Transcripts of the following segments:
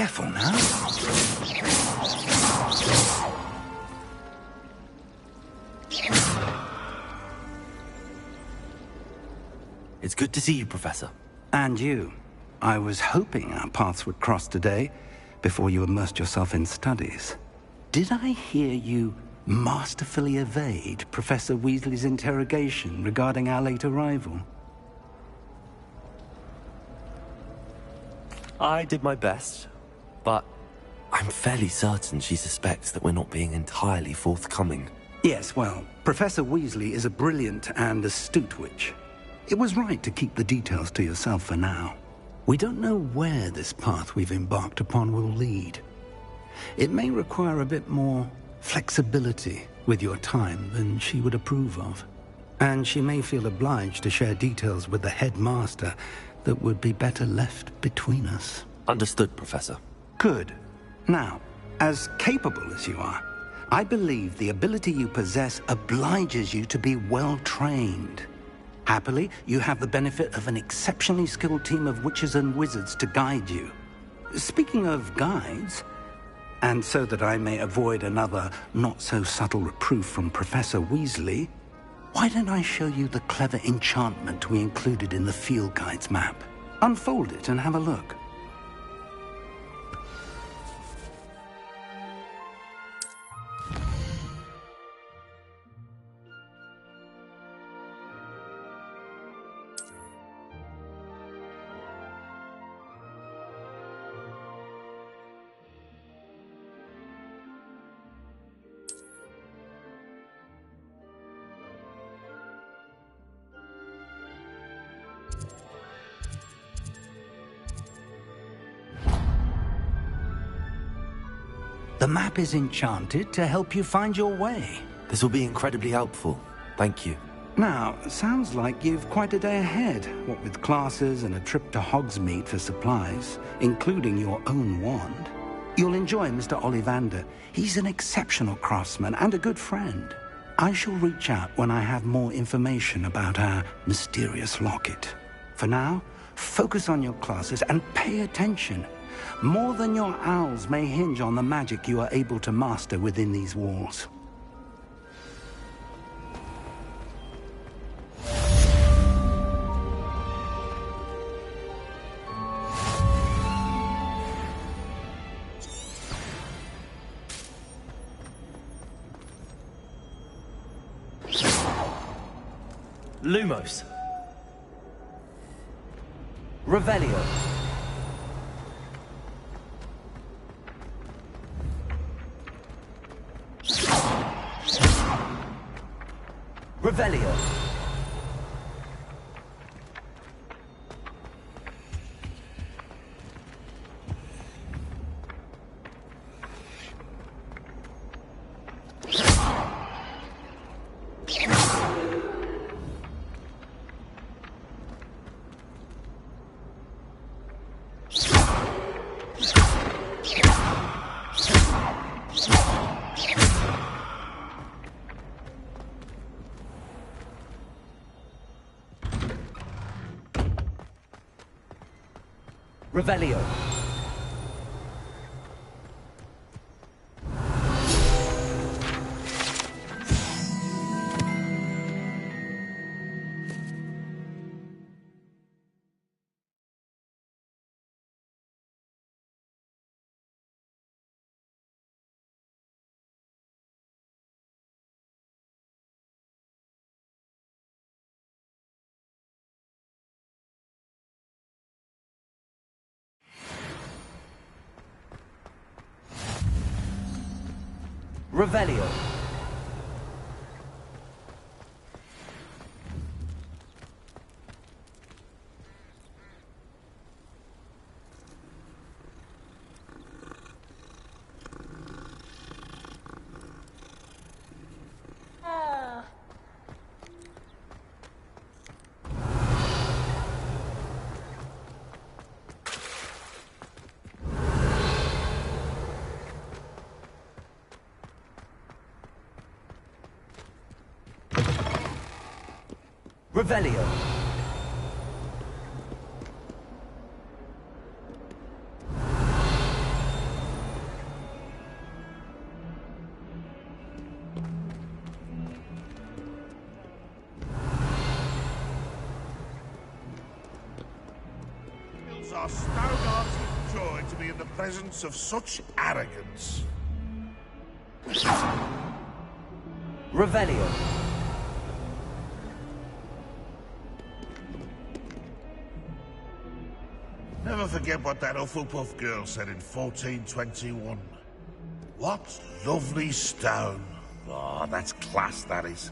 Careful now. It's good to see you, Professor. And you. I was hoping our paths would cross today, before you immersed yourself in studies. Did I hear you masterfully evade Professor Weasley's interrogation regarding our late arrival? I did my best, but I'm fairly certain she suspects that we're not being entirely forthcoming. Yes, well, Professor Weasley is a brilliant and astute witch. It was right to keep the details to yourself for now. We don't know where this path we've embarked upon will lead. It may require a bit more flexibility with your time than she would approve of. And she may feel obliged to share details with the headmaster that would be better left between us. Understood, Professor. Good. Now, as capable as you are, I believe the ability you possess obliges you to be well-trained. Happily, you have the benefit of an exceptionally skilled team of witches and wizards to guide you. Speaking of guides, and so that I may avoid another not-so-subtle reproof from Professor Weasley, why don't I show you the clever enchantment we included in the field guide's map? Unfold it and have a look. The map is enchanted to help you find your way. This will be incredibly helpful. Thank you. Now, sounds like you've quite a day ahead, what with classes and a trip to Hogsmeade for supplies, including your own wand. You'll enjoy Mr. Ollivander. He's an exceptional craftsman and a good friend. I shall reach out when I have more information about our mysterious locket. For now, focus on your classes and pay attention. More than your owls may hinge on the magic you are able to master within these walls. Lumos. Revelio. Revelio. Revelio. Revelio. Revelio. Our stone hearts with joy to be in the presence of such arrogance. Revelio. Never forget what that Hufflepuff girl said in 1421. What lovely stone. Oh, that's class, that is.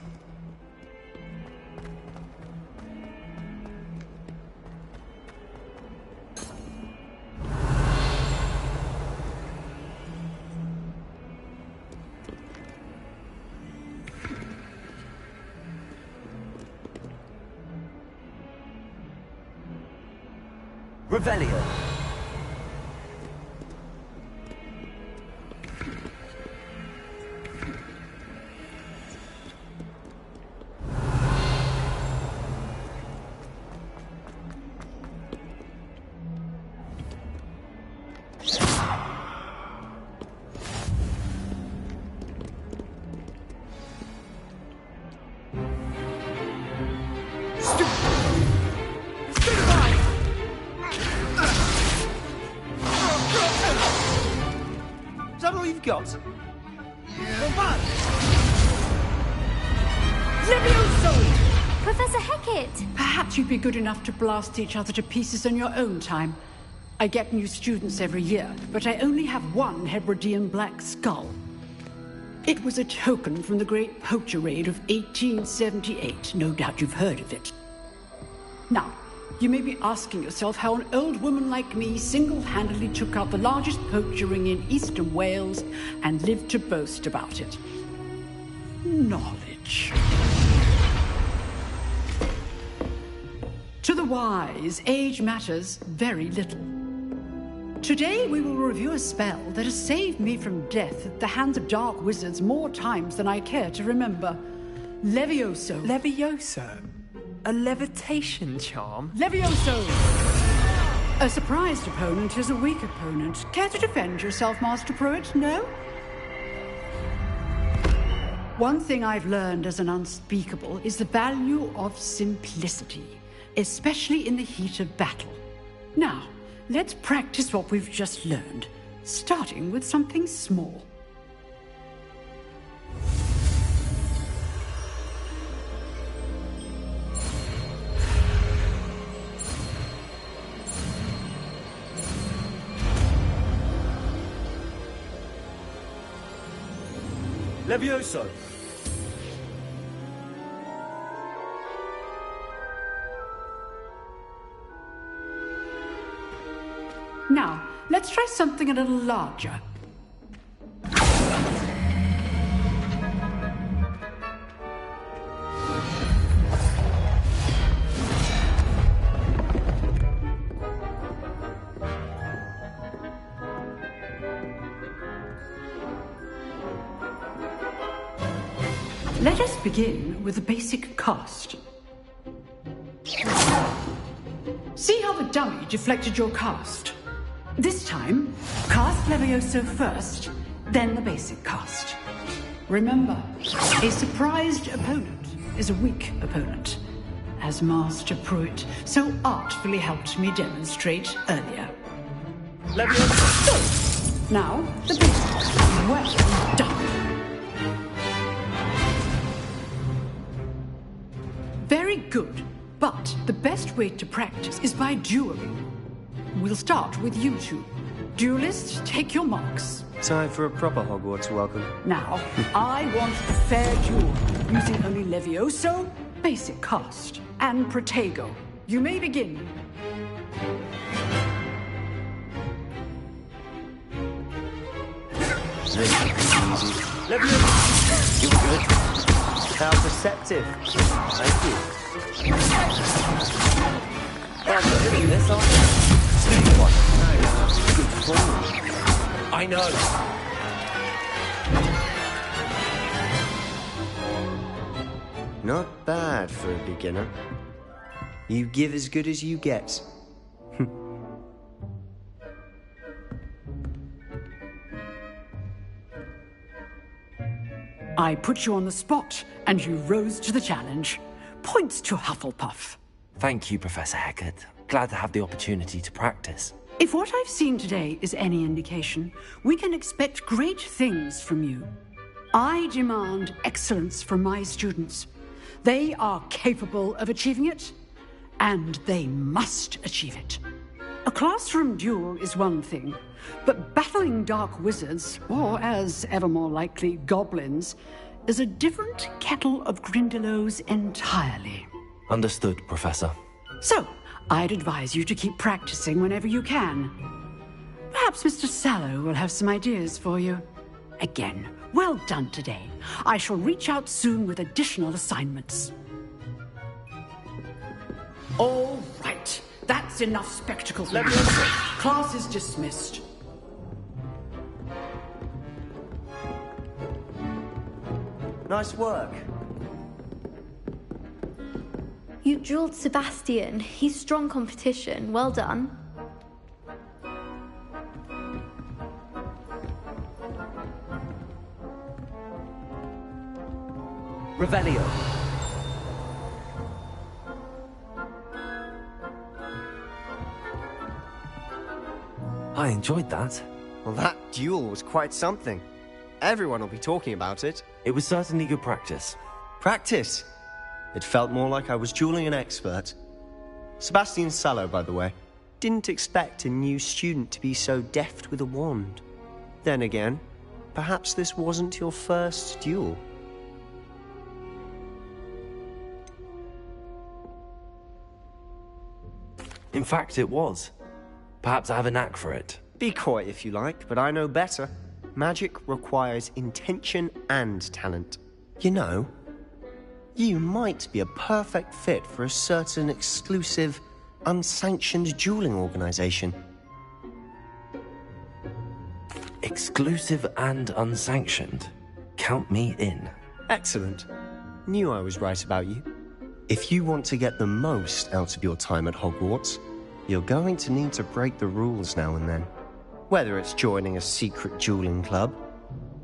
Revelio. Is that all you've got? Levioso! Professor Hecat! Perhaps you'd be good enough to blast each other to pieces in your own time. I get new students every year, but I only have one Hebridean black skull. It was a token from the Great Poacher Raid of 1878. No doubt you've heard of it. Now, you may be asking yourself how an old woman like me single-handedly took out the largest poacher ring in eastern Wales and lived to boast about it. Knowledge. To the wise, age matters very little. Today we will review a spell that has saved me from death at the hands of dark wizards more times than I care to remember. Levioso. Levioso? A levitation charm? Levioso! A surprised opponent is a weak opponent. Care to defend yourself, Master Pruitt? No? One thing I've learned as an unspeakable is the value of simplicity, especially in the heat of battle. Now, let's practice what we've just learned, starting with something small. Levioso. Now, let's try something a little larger. Let us begin with the basic cast. See how the dummy deflected your cast? This time, cast Levioso first, then the basic cast. Remember, a surprised opponent is a weak opponent, as Master Pruitt so artfully helped me demonstrate earlier. Levioso! Now, the basic. Well done. Very good, but the best way to practice is by dueling. We'll start with you two. Duelists, take your marks. Time for a proper Hogwarts welcome. Now, I want a fair duel, using only Levioso, basic cast, and Protego. You may begin. Levioso! You're good. How perceptive. Thank you. Oh, I'm not doing this, aren't you? What? No, good form. I know. Not bad for a beginner. You give as good as you get. I put you on the spot, and you rose to the challenge. Points to Hufflepuff. Thank you, Professor Hecat. glad to have the opportunity to practice. If what I've seen today is any indication, we can expect great things from you. I demand excellence from my students. They are capable of achieving it, and they must achieve it. A classroom duel is one thing, but battling dark wizards, or as ever more likely, goblins, is a different kettle of Grindylows entirely. Understood, Professor. So, I'd advise you to keep practicing whenever you can. Perhaps Mr. Sallow will have some ideas for you. Again, well done today. I shall reach out soon with additional assignments. All right. That's enough spectacle for you. Class is dismissed. Nice work. You dueled Sebastian. He's strong competition. Well done. Revelio. I enjoyed that. Well, that duel was quite something. Everyone will be talking about it. It was certainly good practice. Practice? It felt more like I was dueling an expert. Sebastian Sallow, by the way. Didn't expect a new student to be so deft with a wand. Then again, perhaps this wasn't your first duel. In fact, it was. Perhaps I have a knack for it. Be coy if you like, but I know better. Magic requires intention and talent. You know, you might be a perfect fit for a certain exclusive, unsanctioned dueling organization. Exclusive and unsanctioned. Count me in. Excellent. Knew I was right about you. If you want to get the most out of your time at Hogwarts, you're going to need to break the rules now and then. Whether it's joining a secret dueling club,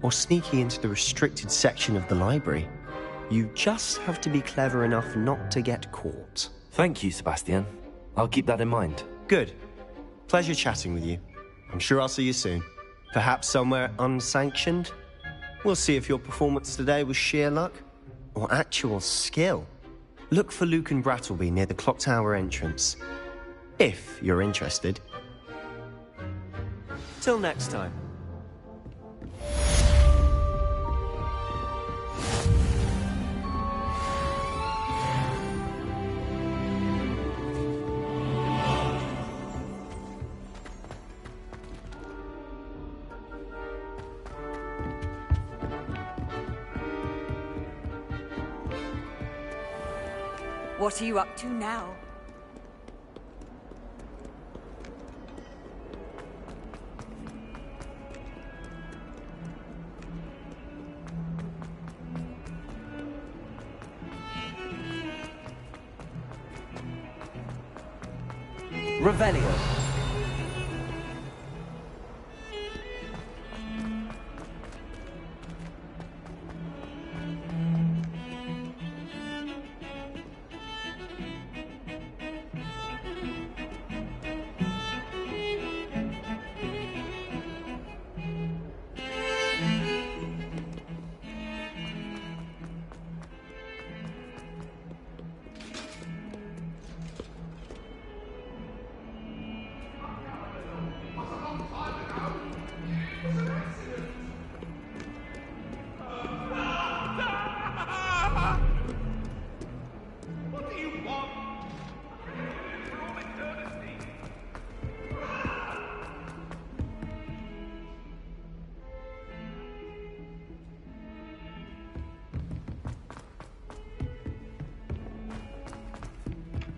or sneaking into the restricted section of the library, you just have to be clever enough not to get caught. Thank you, Sebastian. I'll keep that in mind. Good. Pleasure chatting with you. I'm sure I'll see you soon. Perhaps somewhere unsanctioned? We'll see if your performance today was sheer luck, or actual skill. Look for Lucan Brattleby near the Clock Tower entrance. If you're interested. Till next time. What are you up to now? Revelio.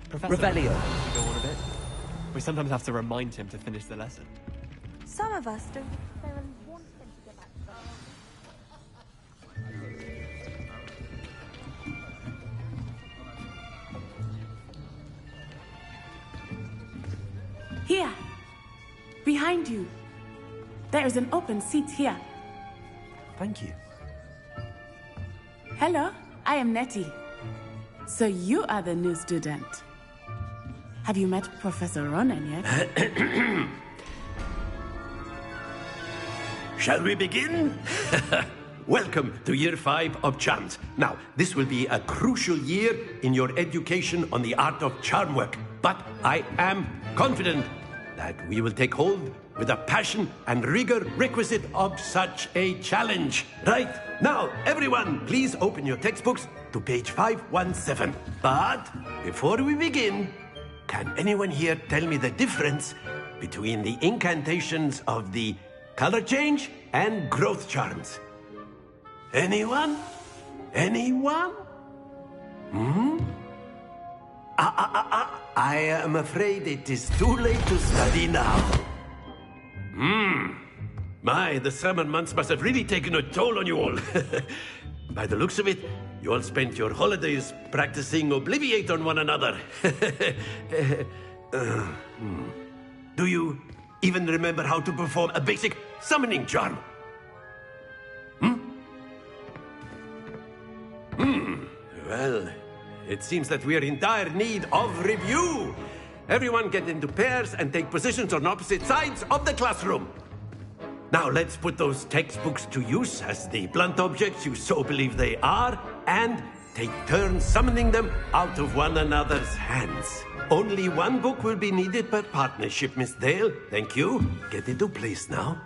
Professor, Revelio. Go on a bit. We sometimes have to remind him to finish the lesson. Some of us don't necessarily want him to get back to us. Here. Behind you. There is an open seat here. Thank you. Hello, I am Nettie. So you are the new student. Have you met Professor Ronan yet? Shall we begin? Welcome to Year 5 of Charms. Now, this will be a crucial year in your education on the art of charm work. But I am confident that we will take hold with the passion and rigor requisite of such a challenge. Right, now, everyone, please open your textbooks to page 517. But before we begin, can anyone here tell me the difference between the incantations of the color change and growth charms? Anyone? Anyone? I am afraid it is too late to study now. My, the summer months must have really taken a toll on you all. By the looks of it, you all spent your holidays practicing Obliviate on one another. Do you even remember how to perform a basic summoning charm? Well, it seems that we are in dire need of review. Everyone get into pairs and take positions on opposite sides of the classroom. Now let's put those textbooks to use as the blunt objects you so believe they are, and take turns summoning them out of one another's hands. Only one book will be needed per partnership, Miss Dale. Thank you. Get into place now.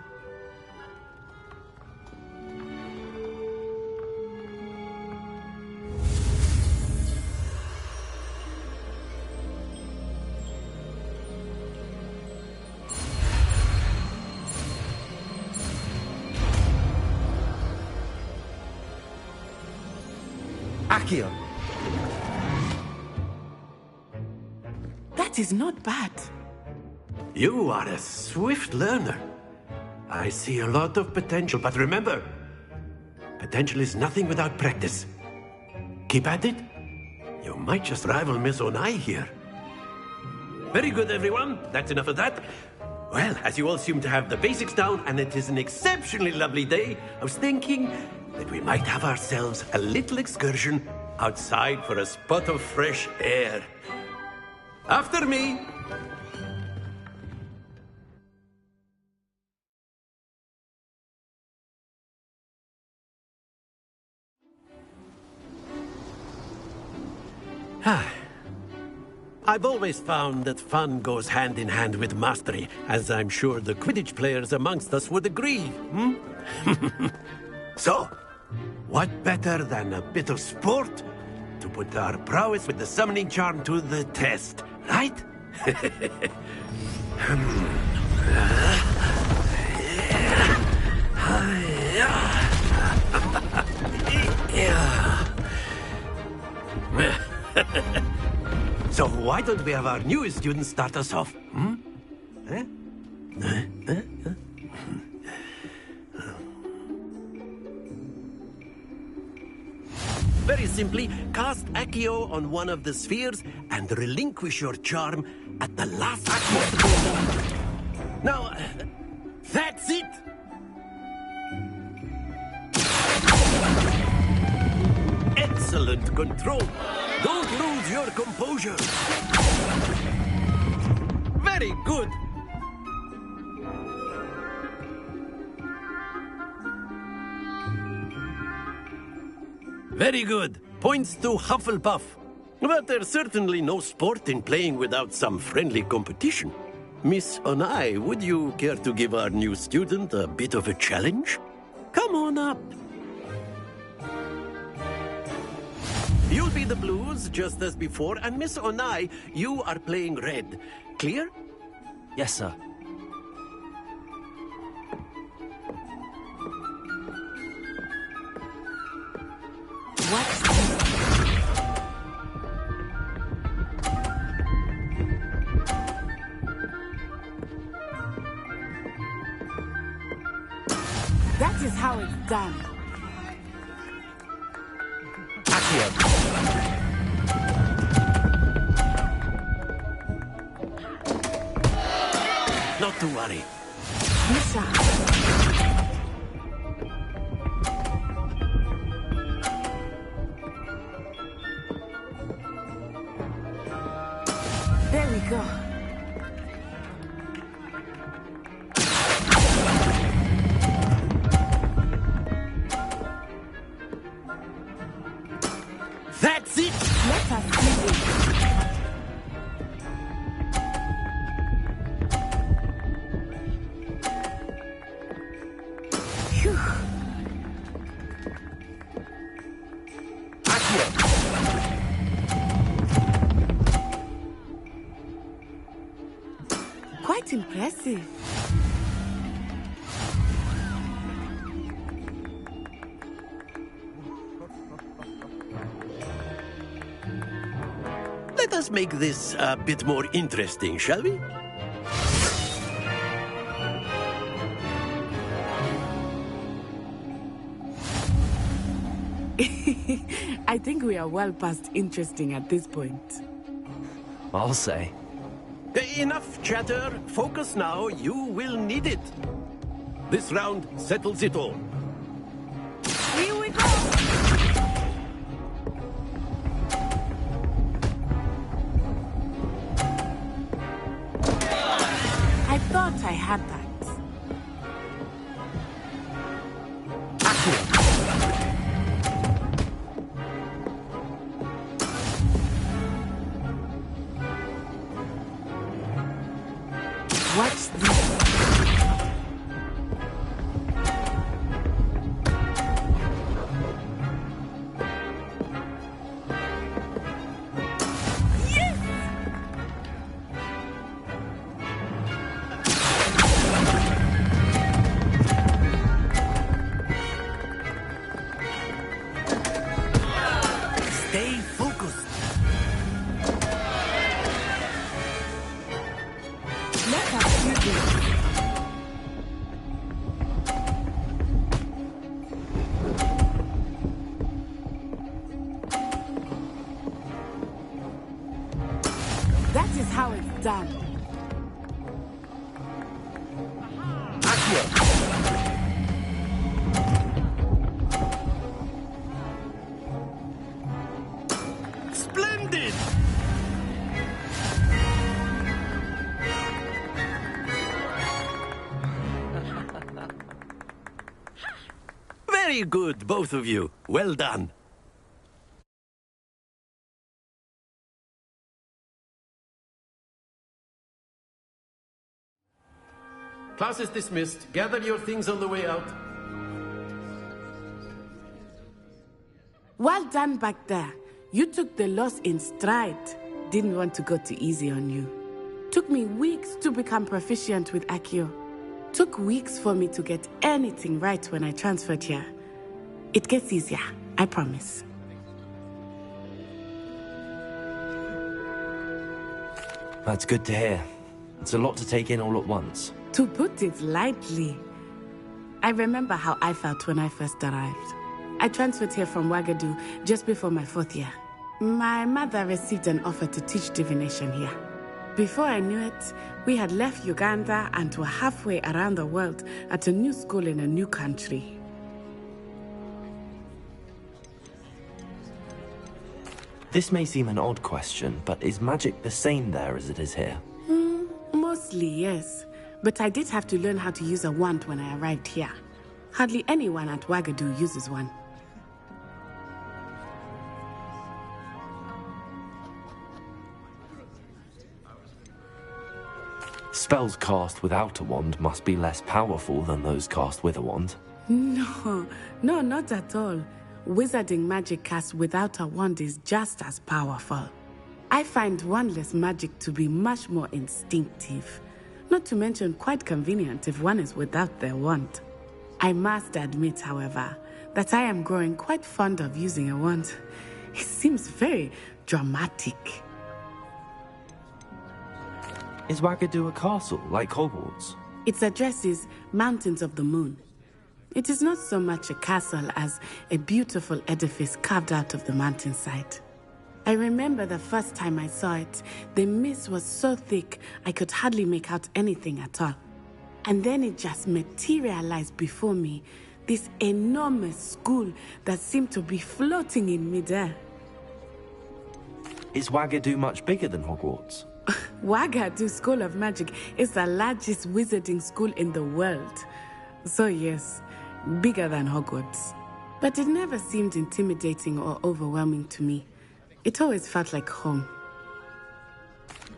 Accio. That is not bad. You are a swift learner. I see a lot of potential, but remember, potential is nothing without practice. Keep at it. You might just rival Miss Onai here. Very good, everyone. That's enough of that. Well, as you all seem to have the basics down, and it is an exceptionally lovely day, I was thinking that we might have ourselves a little excursion outside for a spot of fresh air. After me. I've always found that fun goes hand in hand with mastery, as I'm sure the Quidditch players amongst us would agree. So, what better than a bit of sport to put our prowess with the summoning charm to the test, right? So why don't we have our newest student start us off? Very simply, cast Accio on one of the spheres and relinquish your charm at the last moment. Now, that's it! Excellent control. Don't lose your composure. Very good. Very good. Points to Hufflepuff. But there's certainly no sport in playing without some friendly competition. Miss Onai, would you care to give our new student a bit of a challenge? Come on up. You'll be the blues, just as before, and Miss Onai, you are playing red. Clear? Yes, sir. That is how it's done. Not to worry. There we go. That's it! Let us begin. Phew. Quite impressive. Let us make this a bit more interesting, shall we? I think we are well past interesting at this point. I'll say. Enough chatter. Focus now. You will need it. This round settles it all. Here we go! I thought I had that. Watch this. Stay focused. Let us do this. That is how it's done. Splendid! Very good, both of you. Well done. Class is dismissed. Gather your things on the way out. Well done back there. You took the loss in stride. Didn't want to go too easy on you. Took me weeks to become proficient with Accio. Took weeks for me to get anything right when I transferred here. It gets easier, I promise. That's good to hear. It's a lot to take in all at once. To put it lightly, I remember how I felt when I first arrived. I transferred here from Wagadu just before my 4th year. My mother received an offer to teach divination here. Before I knew it, we had left Uganda and were halfway around the world at a new school in a new country. This may seem an odd question, but is magic the same there as it is here? Mostly, yes. But I did have to learn how to use a wand when I arrived here. Hardly anyone at Wagadu uses one. Spells cast without a wand must be less powerful than those cast with a wand. No, not at all. Wizarding magic cast without a wand is just as powerful. I find wandless magic to be much more instinctive. Not to mention quite convenient if one is without their wand. I must admit, however, that I am growing quite fond of using a wand. It seems very dramatic. Is Wagadu a castle, like Hogwarts? Its address is Mountains of the Moon. It is not so much a castle as a beautiful edifice carved out of the mountainside. I remember the first time I saw it, the mist was so thick I could hardly make out anything at all. And then it just materialized before me, this enormous school that seemed to be floating in midair. Is Wagadu much bigger than Hogwarts? Wagadu School of Magic is the largest wizarding school in the world. So yes, bigger than Hogwarts. But it never seemed intimidating or overwhelming to me. It always felt like home.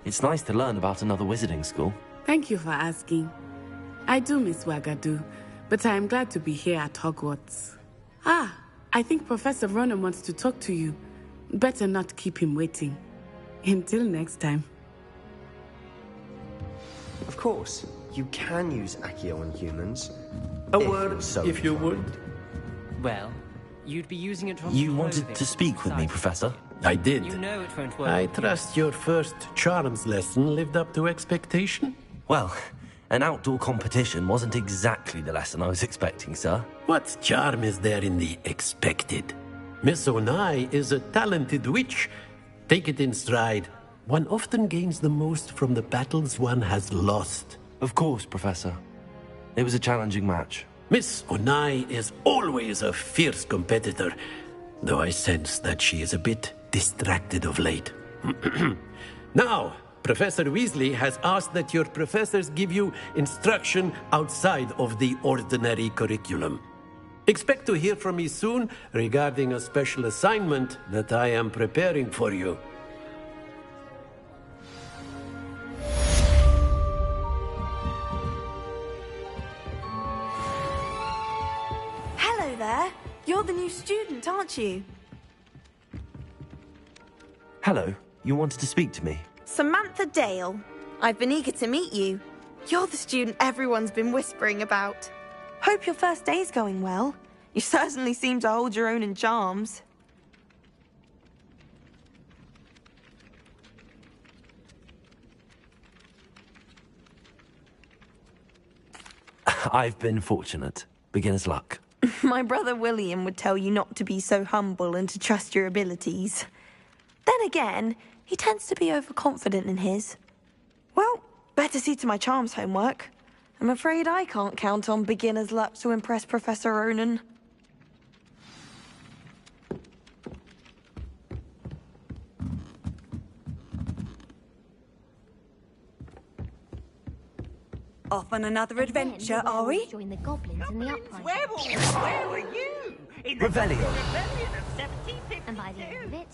It's nice to learn about another wizarding school. Thank you for asking. I do miss Wagadu, but I am glad to be here at Hogwarts. Ah, I think Professor Ronen wants to talk to you. Better not keep him waiting. Until next time. Of course, you can use Accio on humans. A word, so if you would. Well, you'd be using it from You wanted to speak with me, Professor? I did. You know it won't work. I trust your first charms lesson lived up to expectation? Well, an outdoor competition wasn't exactly the lesson I was expecting, sir. What charm is there in the expected? Miss Onai is a talented witch. Take it in stride. One often gains the most from the battles one has lost. Of course, Professor. It was a challenging match. Miss Onai is always a fierce competitor, though I sense that she is a bit distracted of late. Now, Professor Weasley has asked that your professors give you instruction outside of the ordinary curriculum. Expect to hear from me soon regarding a special assignment that I am preparing for you. Hello there. You're the new student, aren't you? Hello, you wanted to speak to me? Samantha Dale. I've been eager to meet you. You're the student everyone's been whispering about. Hope your first day's going well. You certainly seem to hold your own in charms. I've been fortunate. Beginner's luck. My brother William would tell you not to be so humble and to trust your abilities. Then again, he tends to be overconfident in his. Well, better see to my charms homework. I'm afraid I can't count on beginner's luck to impress Professor Ronen. Off on another adventure, are we? Join the goblins and the uprising. Werewolves, where were you? In the Revelio. rebellion of 1752. And by the end of it,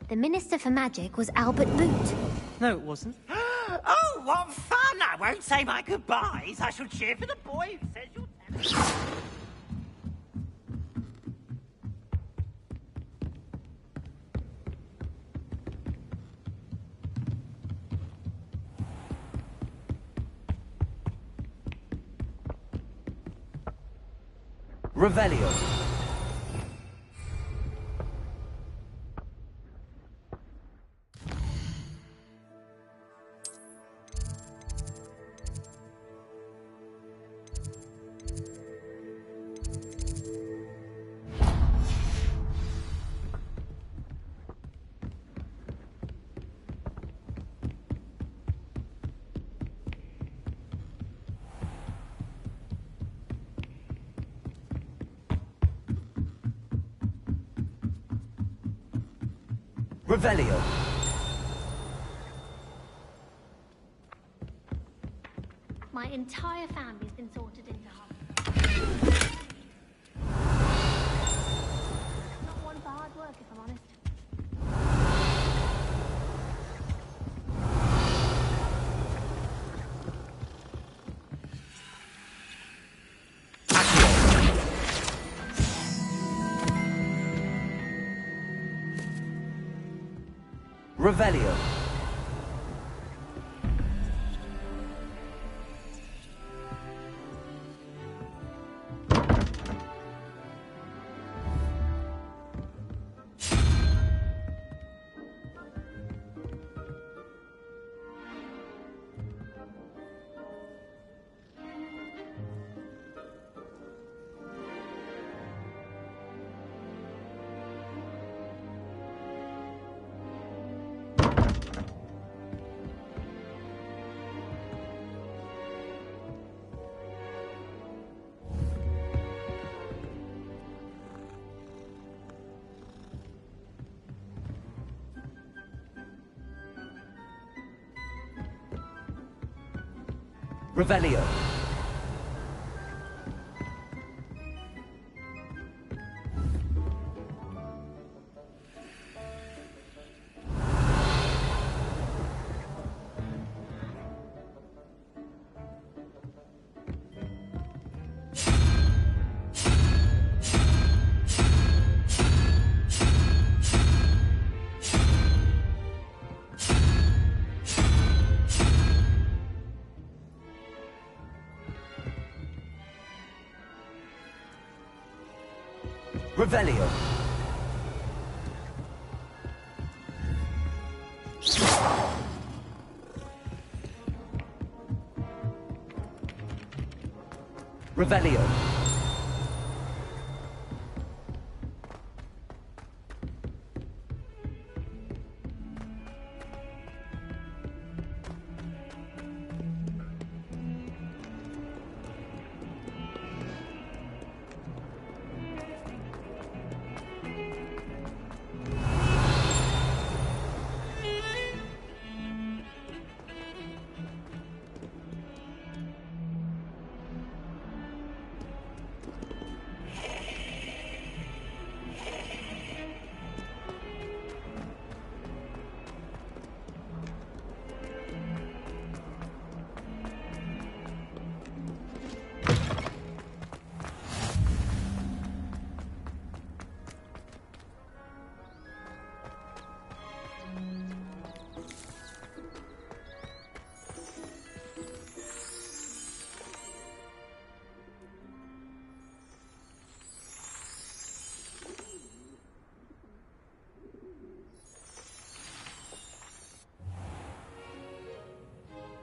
the Minister for Magic was Albert Boot. No, it wasn't. Oh, what fun! I won't say my goodbyes. I shall cheer for the boy who says you'll tell me. Revelio. Revelio. My entire family's been sorted into hubs. Not one for hard work, if I'm honest. Revelio. Revelio. Revelio. Revelio.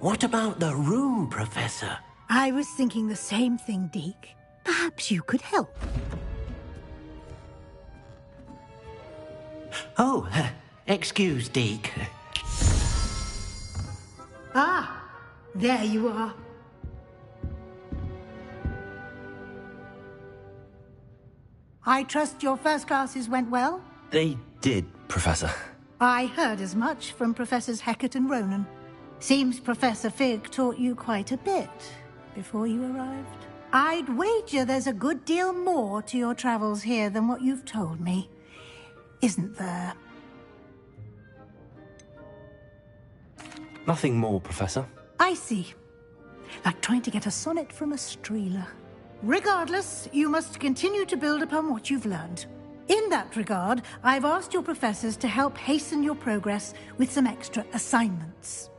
What about the room, Professor? I was thinking the same thing, Deke. Perhaps you could help. Oh, excuse, Deke. Ah, there you are. I trust your first classes went well? They did, Professor. I heard as much from Professors Hecat and Ronan. Seems Professor Fig taught you quite a bit before you arrived. I'd wager there's a good deal more to your travels here than what you've told me. Isn't there? Nothing more, Professor. I see. Like trying to get a sonnet from a streeler. Regardless, you must continue to build upon what you've learned. In that regard, I've asked your professors to help hasten your progress with some extra assignments.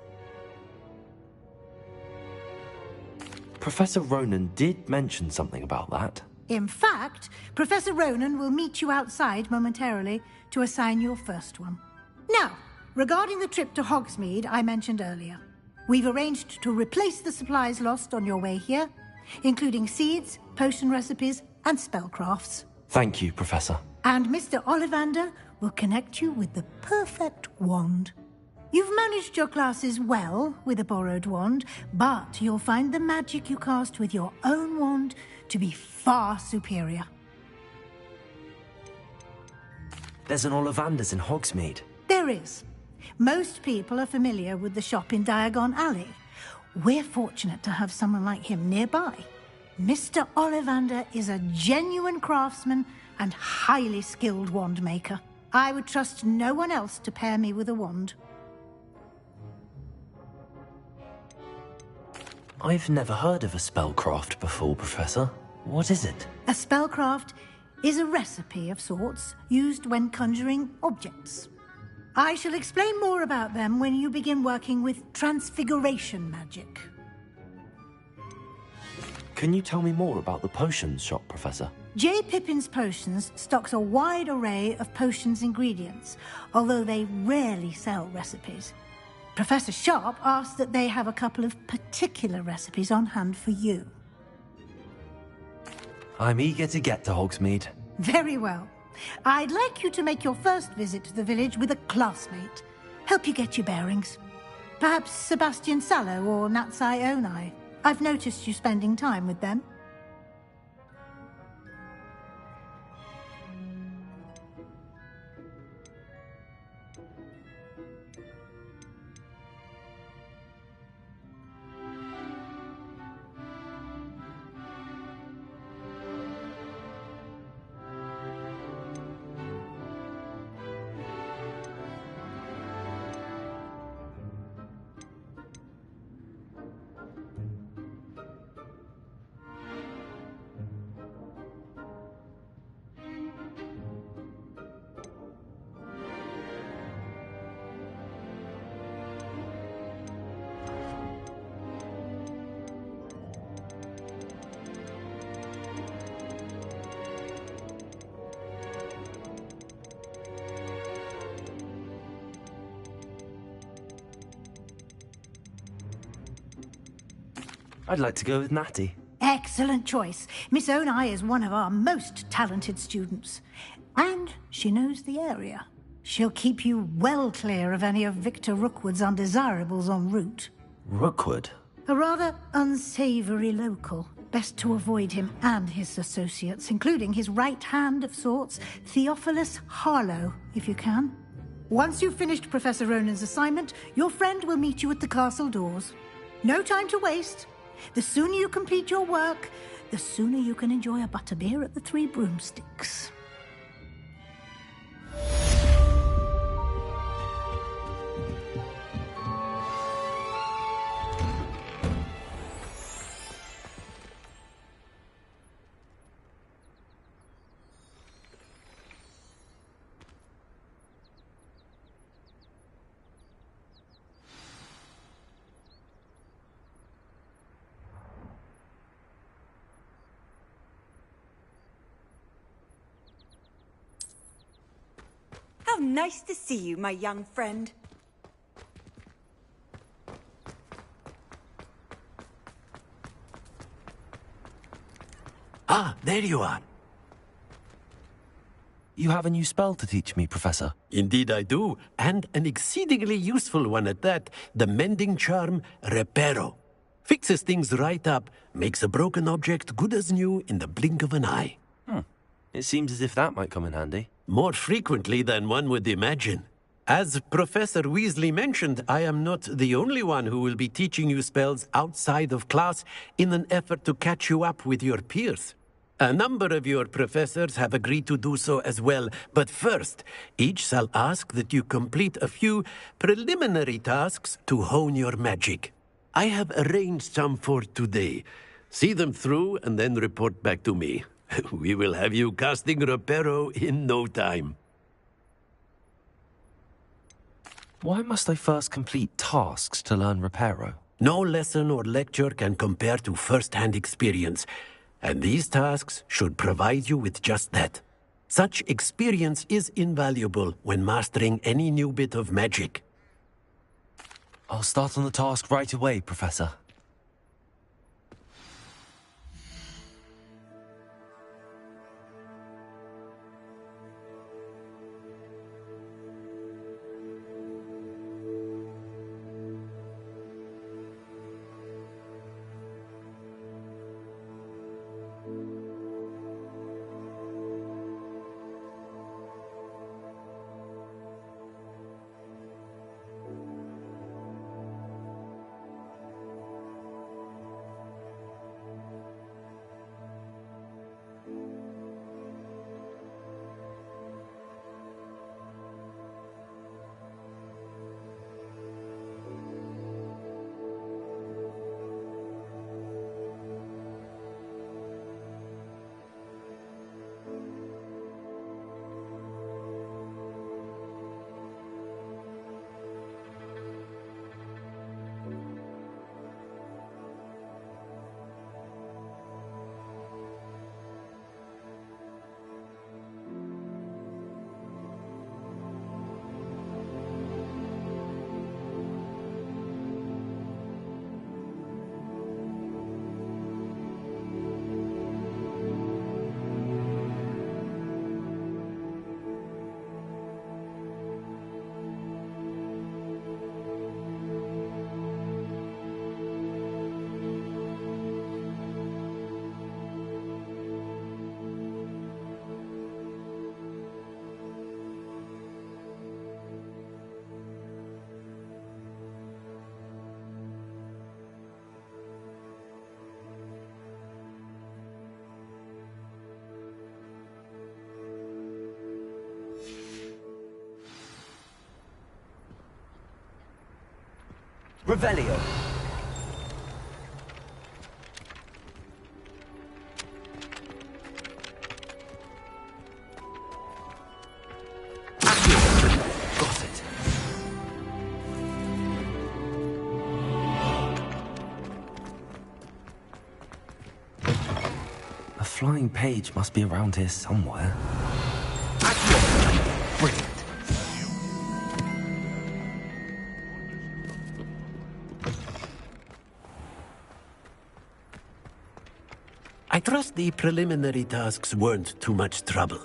Professor Ronan did mention something about that. In fact, Professor Ronan will meet you outside momentarily to assign your first one. Now, regarding the trip to Hogsmeade I mentioned earlier, we've arranged to replace the supplies lost on your way here, including seeds, potion recipes, and spellcrafts. Thank you, Professor. And Mr. Ollivander will connect you with the perfect wand. You've managed your classes well with a borrowed wand, but you'll find the magic you cast with your own wand to be far superior. There's an Ollivander's in Hogsmeade. There is. Most people are familiar with the shop in Diagon Alley. We're fortunate to have someone like him nearby. Mr. Ollivander is a genuine craftsman and highly skilled wand maker. I would trust no one else to pair me with a wand. I've never heard of a spellcraft before, Professor. What is it? A spellcraft is a recipe of sorts used when conjuring objects. I shall explain more about them when you begin working with transfiguration magic. Can you tell me more about the potions shop, Professor? J. Pippin's Potions stocks a wide array of potions ingredients, although they rarely sell recipes. Professor Sharp asked that they have a couple of particular recipes on hand for you. I'm eager to get to Hogsmeade. Very well. I'd like you to make your first visit to the village with a classmate. Help you get your bearings. Perhaps Sebastian Sallow or Natsai Onai. I've noticed you spending time with them. I'd like to go with Natty. Excellent choice. Miss Onai is one of our most talented students. And she knows the area. She'll keep you well clear of any of Victor Rookwood's undesirables en route. Rookwood? A rather unsavory local. Best to avoid him and his associates, including his right hand of sorts, Theophilus Harlow, if you can. Once you've finished Professor Ronan's assignment, your friend will meet you at the castle doors. No time to waste. The sooner you complete your work, the sooner you can enjoy a butterbeer at the Three Broomsticks. How nice to see you, my young friend. Ah, there you are. You have a new spell to teach me, Professor. Indeed I do, and an exceedingly useful one at that. The mending charm, Reparo. Fixes things right up, makes a broken object good as new in the blink of an eye. It seems as if that might come in handy. More frequently than one would imagine. As Professor Weasley mentioned, I am not the only one who will be teaching you spells outside of class in an effort to catch you up with your peers. A number of your professors have agreed to do so as well, but first, each shall ask that you complete a few preliminary tasks to hone your magic. I have arranged some for today. See them through and then report back to me. We will have you casting Reparo in no time. Why must I first complete tasks to learn Reparo? No lesson or lecture can compare to first-hand experience, and these tasks should provide you with just that. Such experience is invaluable when mastering any new bit of magic. I'll start on the task right away, Professor. Revelio. Got it. A flying page must be around here somewhere. Brilliant. I trust the preliminary tasks weren't too much trouble.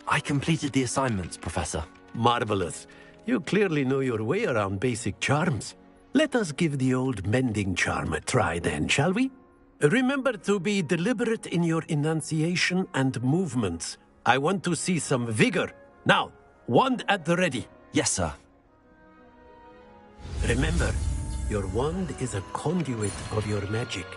I completed the assignments, Professor. Marvelous. You clearly know your way around basic charms. Let us give the old mending charm a try then, shall we? Remember to be deliberate in your enunciation and movements. I want to see some vigor. Now, wand at the ready. Yes, sir. Remember, your wand is a conduit of your magic.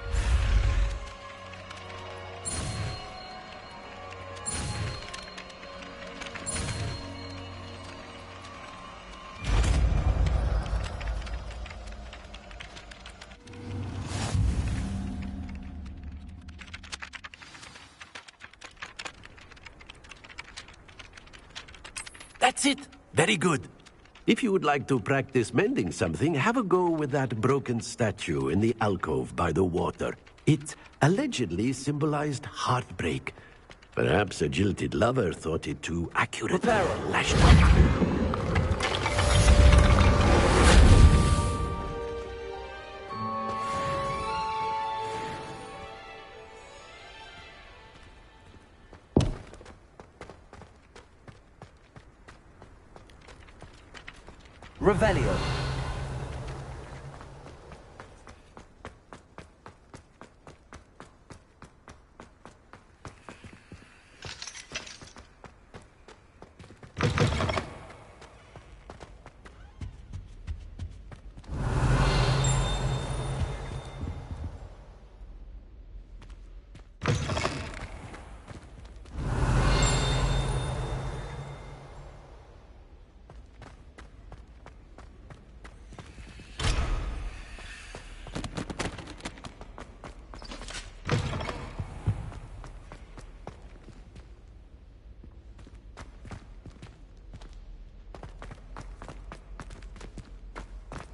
That's it. Very good. If you would like to practice mending something, have a go with that broken statue in the alcove by the water. It allegedly symbolized heartbreak. Perhaps a jilted lover thought it too accurate. Lashed Revelio.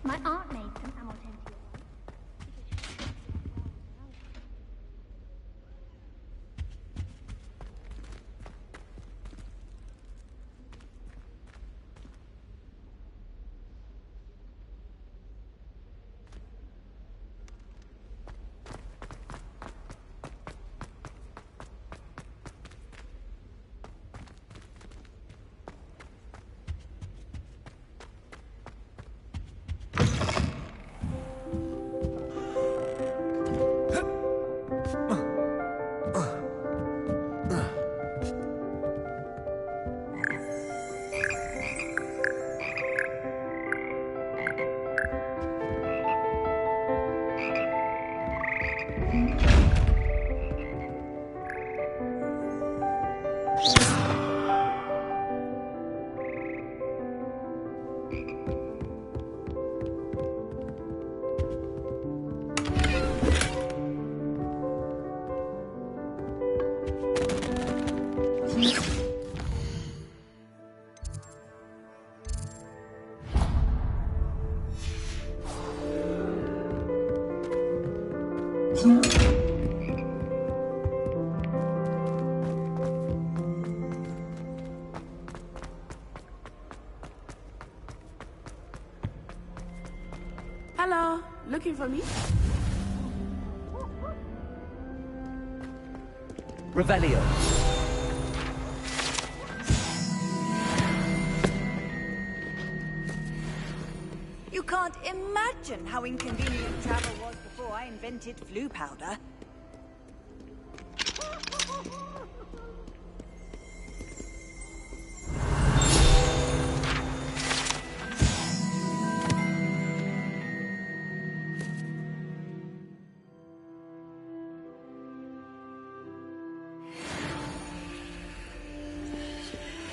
My aunt made some Amortentia. Hello, looking for me? Revelio. You can't imagine how inconvenient travel was before I invented flu powder.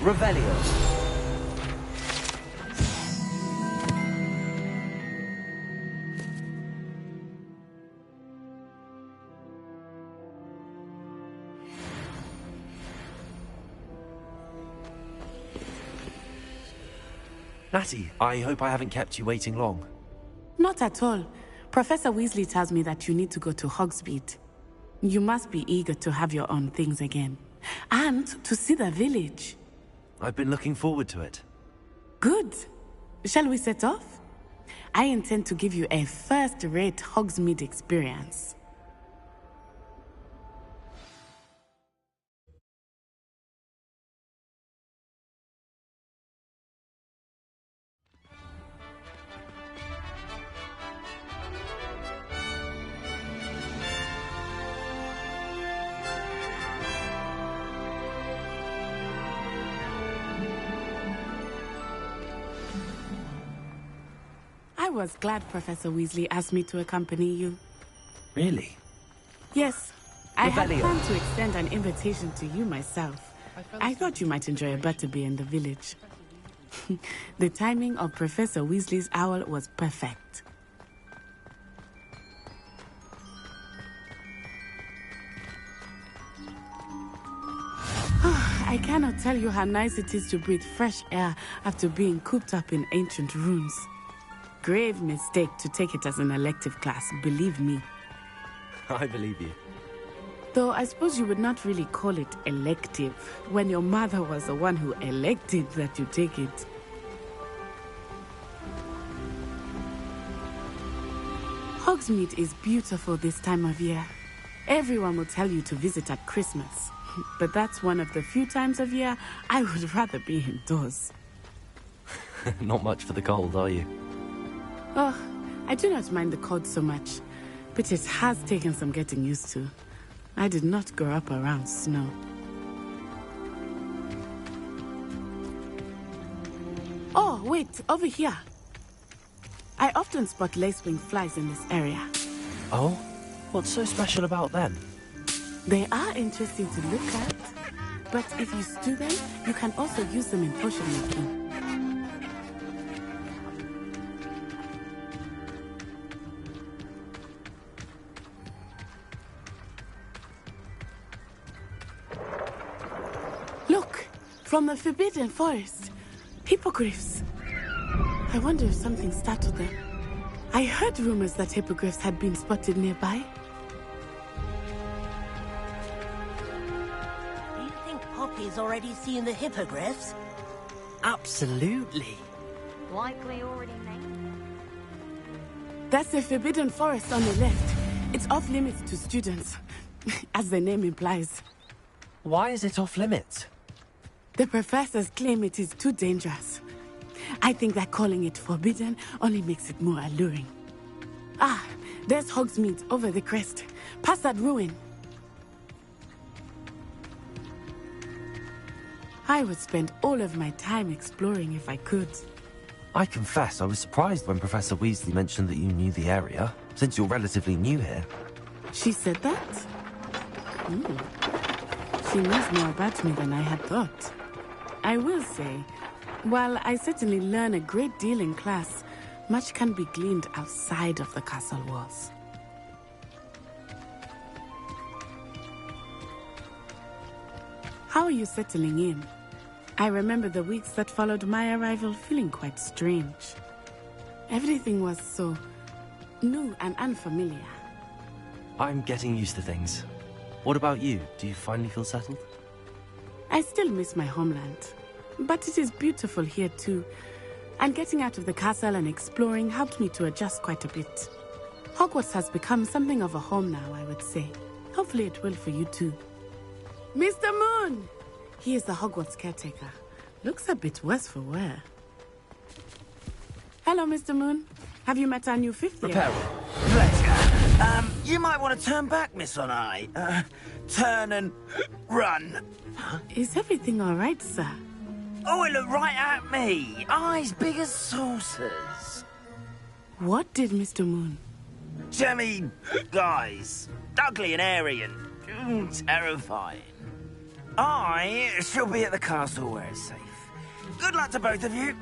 Revelio. Natty, I hope I haven't kept you waiting long. Not at all. Professor Weasley tells me that you need to go to Hogsmeade. You must be eager to have your own things again. And to see the village. I've been looking forward to it. Good. Shall we set off? I intend to give you a first-rate Hogsmeade experience. was glad Professor Weasley asked me to accompany you. Really? Yes. I had Revelio. planned to extend an invitation to you myself. I thought you might enjoy a butterbeer in the village. The timing of Professor Weasley's owl was perfect. I cannot tell you how nice it is to breathe fresh air after being cooped up in ancient rooms. Grave mistake to take it as an elective class, believe me. I believe you. Though I suppose you would not really call it elective when your mother was the one who elected that you take it. Hogsmeade is beautiful this time of year. Everyone will tell you to visit at Christmas. But that's one of the few times of year I would rather be indoors. Not much for the cold, are you? Oh, I do not mind the cold so much, but it has taken some getting used to. I did not grow up around snow. Oh, wait, over here. I often spot lacewing flies in this area. Oh? What's so special about them? They are interesting to look at, but if you stew them, you can also use them in potion making. Look! From the Forbidden Forest. Hippogriffs. I wonder if something startled them. I heard rumors that hippogriffs had been spotted nearby. Poppy's already seen the hippogriffs? Absolutely. Likely already named. That's the Forbidden Forest on the left. It's off limits to students, as the name implies. Why is it off limits? The professors claim it is too dangerous. I think that calling it forbidden only makes it more alluring. Ah, there's Hogsmeade over the crest. Past that ruin. I would spend all of my time exploring if I could. I confess I was surprised when Professor Weasley mentioned that you knew the area, since you're relatively new here. She said that? She knows more about me than I had thought. I will say, while I certainly learn a great deal in class, much can be gleaned outside of the castle walls. How are you settling in? I remember the weeks that followed my arrival feeling quite strange. Everything was so new and unfamiliar. I'm getting used to things. What about you? Do you finally feel settled? I still miss my homeland, but it is beautiful here too. And getting out of the castle and exploring helped me to adjust quite a bit. Hogwarts has become something of a home now, I would say. Hopefully it will for you too. Mr. Moon! He is the Hogwarts caretaker. Looks a bit worse for wear. Hello, Mr. Moon. Have you met our new fifth year? Reparo. Pleasure. You might want to turn back, Miss On-Eye. Turn and run. Is everything all right, sir? Oh, it looked right at me. Eyes big as saucers. What did Mr. Moon? Jemmy, guys. Ugly and airy and terrifying. I shall be at the castle where it's safe. Good luck to both of you.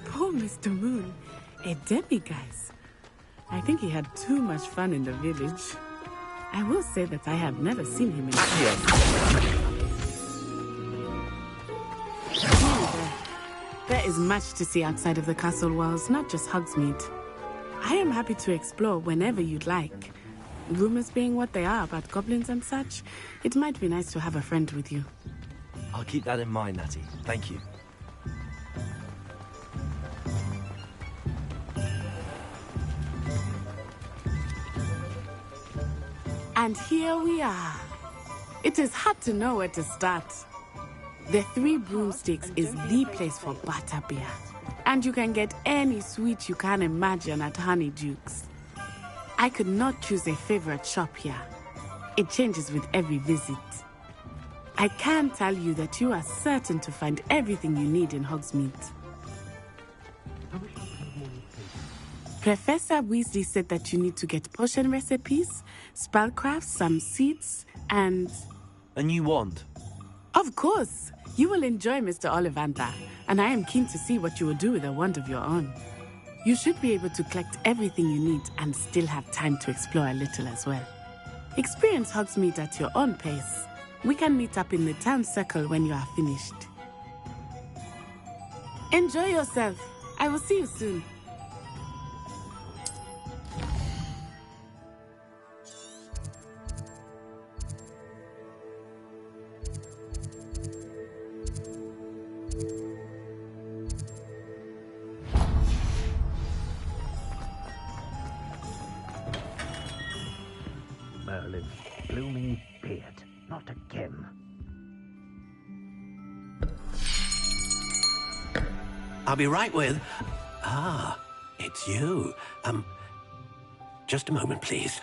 Poor Mr. Moon. A demiguise. I think he had too much fun in the village. I will say that I have never seen him in There is much to see outside of the castle walls, not just Hogsmeade. I am happy to explore whenever you'd like. Rumors being what they are about goblins and such, it might be nice to have a friend with you. I'll keep that in mind, Natty. Thank you. And here we are. It is hard to know where to start. The Three Broomsticks is the place for butterbeer. And you can get any sweet you can imagine at Honeydukes. I could not choose a favorite shop here. It changes with every visit. I can tell you that you are certain to find everything you need in Hogsmeade. Professor Weasley said that you need to get potion recipes, spellcraft, some seeds, and... A new wand? Of course! You will enjoy Mr. Ollivander, and I am keen to see what you will do with a wand of your own. You should be able to collect everything you need and still have time to explore a little as well. Experience Hogsmeade at your own pace. We can meet up in the town circle when you are finished. Enjoy yourself. I will see you soon. Merlin's blooming beard. Not again. I'll be right with... Ah, it's you. Just a moment, please.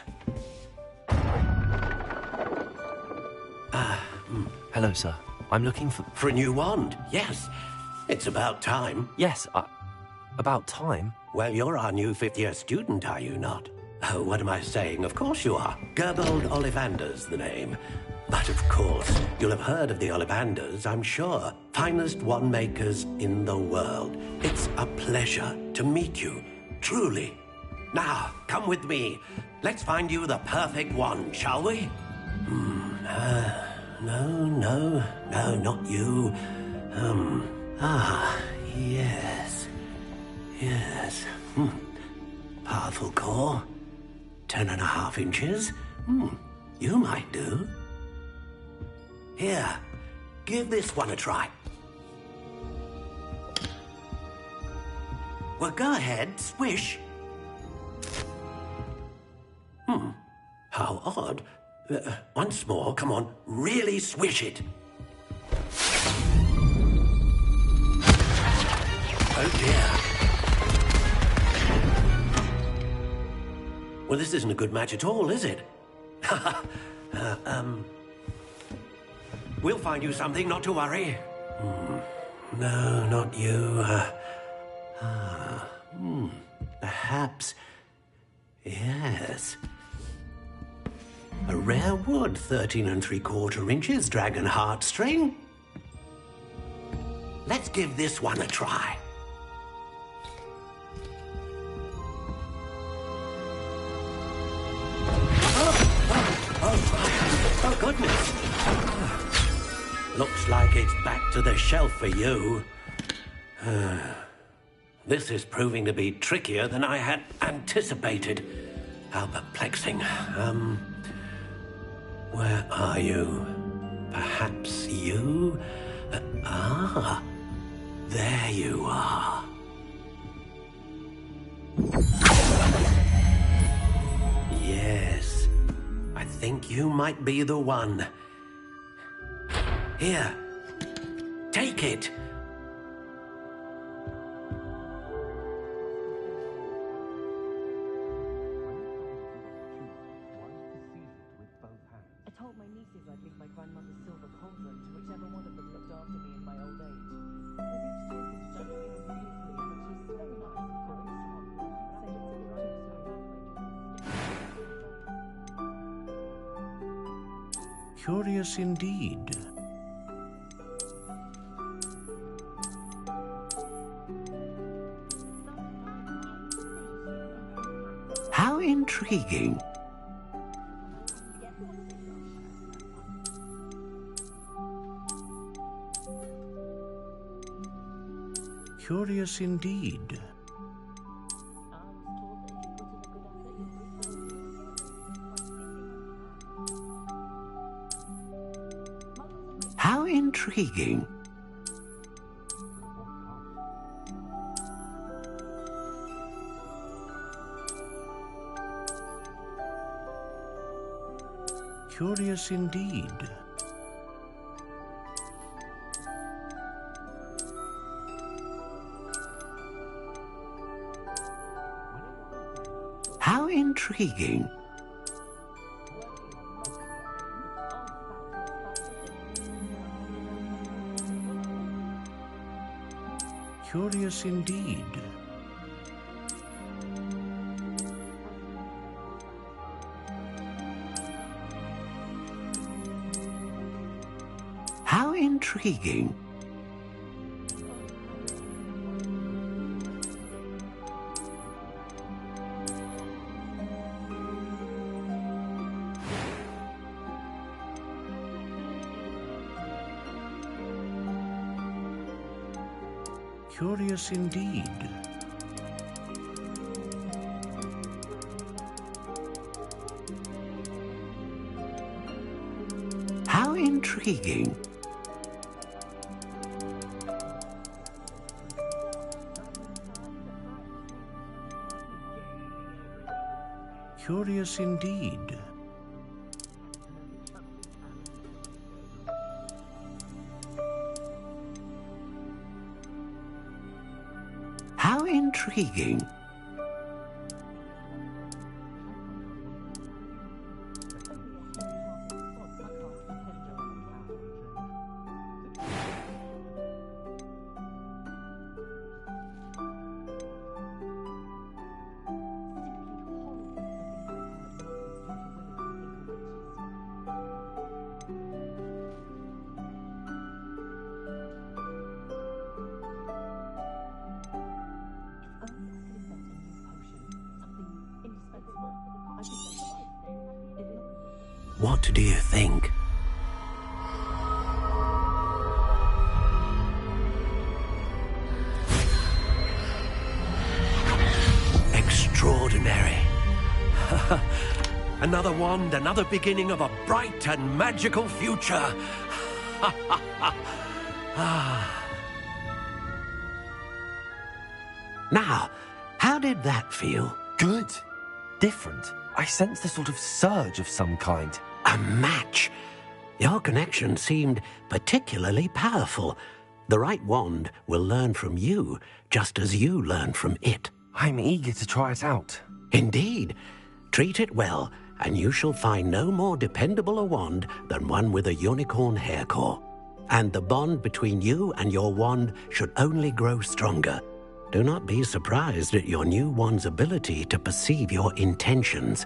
Hello, sir. I'm looking for... For a new wand, yes. It's about time. Yes, about time? Well, you're our new fifth-year student, are you not? Oh, what am I saying? Of course you are. Gerbold Ollivander's the name. But of course, you'll have heard of the Ollivanders, I'm sure. Finest wand makers in the world. It's a pleasure to meet you, truly. Now, come with me. Let's find you the perfect wand, shall we? No, not you. Yes. Powerful core. 10.5 inches. You might do. Here, give this one a try. Well, go ahead, swish. How odd. Once more, come on, really swish it. Oh dear. Well, this isn't a good match at all, is it? We'll find you something, not to worry. No, not you. Perhaps... Yes. A rare wood, 13 3/4 inches, dragon heartstring. Let's give this one a try. Oh, goodness. Looks like it's back to the shelf for you. This is proving to be trickier than I had anticipated. How perplexing. Where are you? Perhaps you? There you are. Yes, I think you might be the one. Here, take it. I told my nieces I'd leave my grandmother's silver cauldron to whichever one of them looked after me in my old age. Curious indeed. How intriguing. Curious indeed. How intriguing. Curious indeed. How intriguing. Curious indeed. intriguing. Curious indeed. How intriguing. Curious indeed. How intriguing. What do you think? Extraordinary. Another wand, another beginning of a bright and magical future. Now, how did that feel? Good. Different. I sensed a sort of surge of some kind. A match. Your connection seemed particularly powerful. The right wand will learn from you, just as you learn from it. I'm eager to try it out. Indeed. Treat it well, and you shall find no more dependable a wand than one with a unicorn hair core. And the bond between you and your wand should only grow stronger. Do not be surprised at your new wand's ability to perceive your intentions,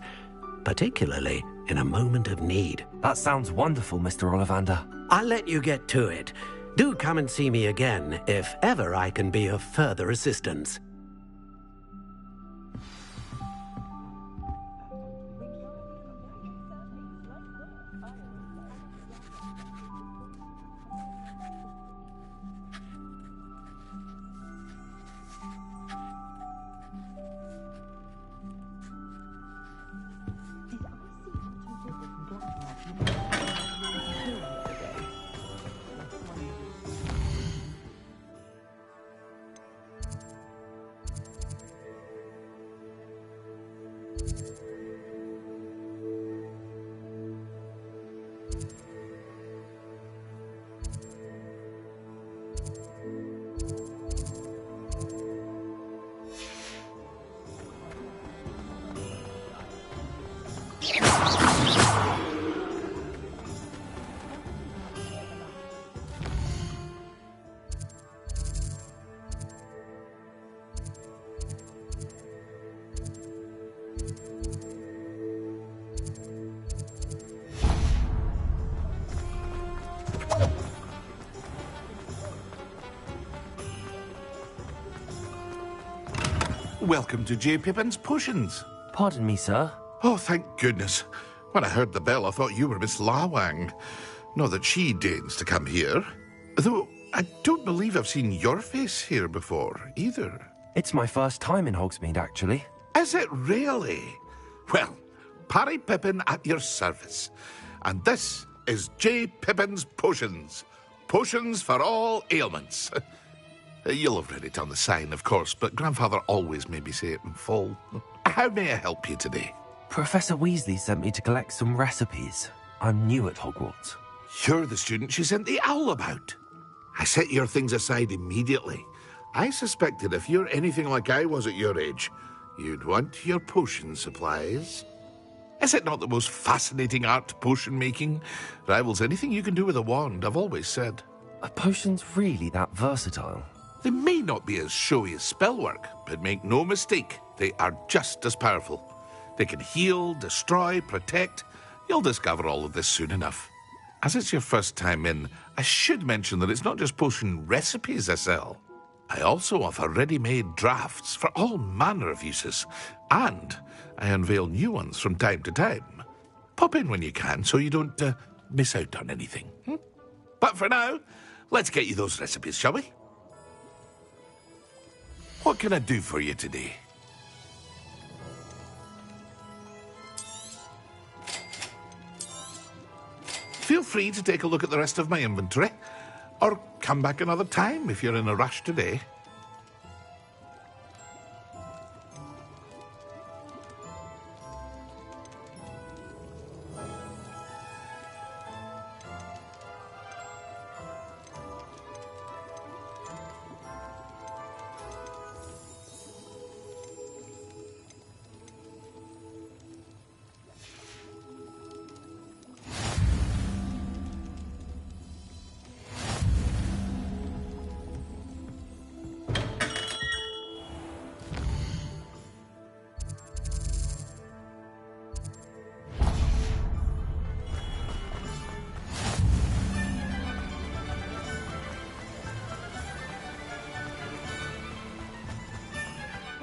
particularly in a moment of need. That sounds wonderful, Mr. Ollivander. I'll let you get to it. Do come and see me again if ever I can be of further assistance. Welcome to J. Pippin's Potions. Pardon me, sir. Oh, thank goodness. When I heard the bell, I thought you were Miss Lawang. Not that she deigns to come here. Though, I don't believe I've seen your face here before, either. It's my first time in Hogsmeade, actually. Is it really? Well, Parry Pippin at your service. And this is J. Pippin's Potions. Potions for all ailments. You'll have read it on the sign, of course, but Grandfather always made me say it in full. How may I help you today? Professor Weasley sent me to collect some recipes. I'm new at Hogwarts. You're the student she sent the owl about. I set your things aside immediately. I suspected if you're anything like I was at your age, you'd want your potion supplies. Is it not the most fascinating art, potion making? Rivals anything you can do with a wand, I've always said. Are potions really that versatile? They may not be as showy as spellwork, but make no mistake, they are just as powerful. They can heal, destroy, protect. You'll discover all of this soon enough. As it's your first time in, I should mention that it's not just potion recipes I sell. I also offer ready-made drafts for all manner of uses, and I unveil new ones from time to time. Pop in when you can so you don't miss out on anything. But for now, let's get you those recipes, shall we? What can I do for you today? Feel free to take a look at the rest of my inventory, or come back another time if you're in a rush today.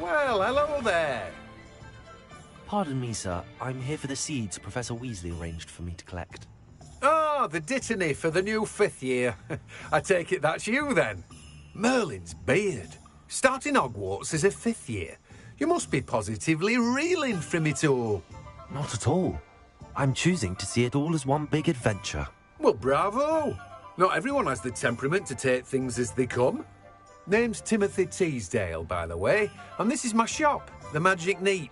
Well, hello there. Pardon me, sir. I'm here for the seeds Professor Weasley arranged for me to collect. Ah, the Dittany for the new 5th year. I take it that's you, then. Merlin's beard. Starting Hogwarts as a 5th year. You must be positively reeling from it all. Not at all. I'm choosing to see it all as one big adventure. Well, bravo. Not everyone has the temperament to take things as they come. Name's Timothy Teasdale, by the way, and this is my shop, the Magic Neep.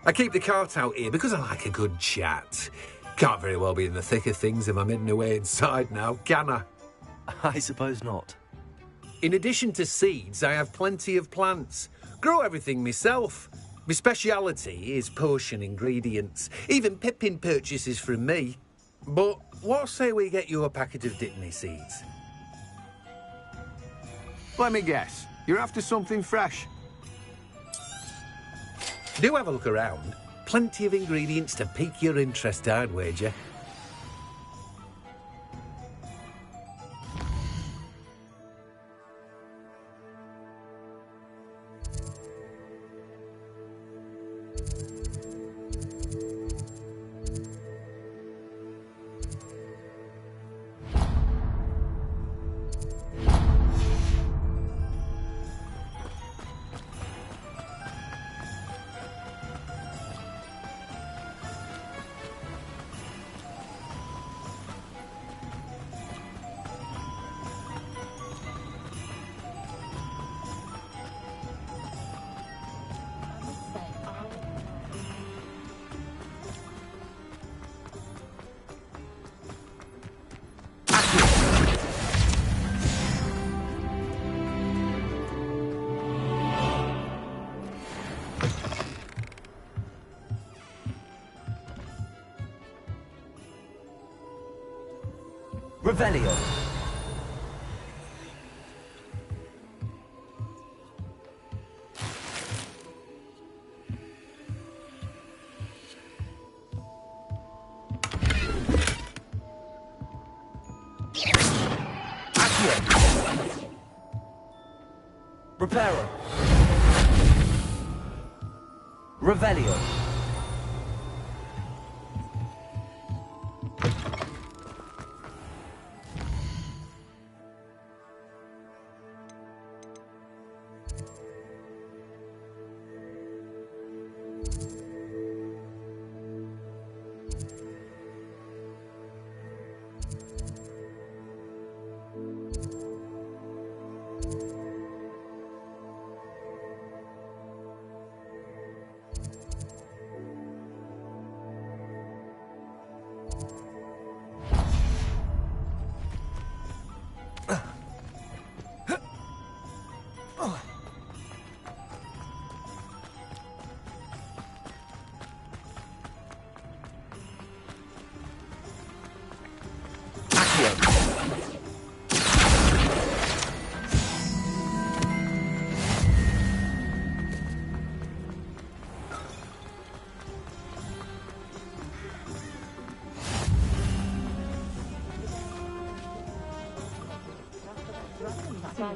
I keep the cart out here because I like a good chat. Can't very well be in the thick of things if I'm hidden away inside now, can I? I suppose not. In addition to seeds, I have plenty of plants. Grow everything myself. My speciality is potion ingredients. Even Pippin purchases from me. But what say we get you a packet of Dittany seeds? Let me guess. You're after something fresh. Do have a look around. Plenty of ingredients to pique your interest, I'd wager. Revelio. Reparo. Revelio. An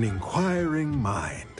inquiring mind.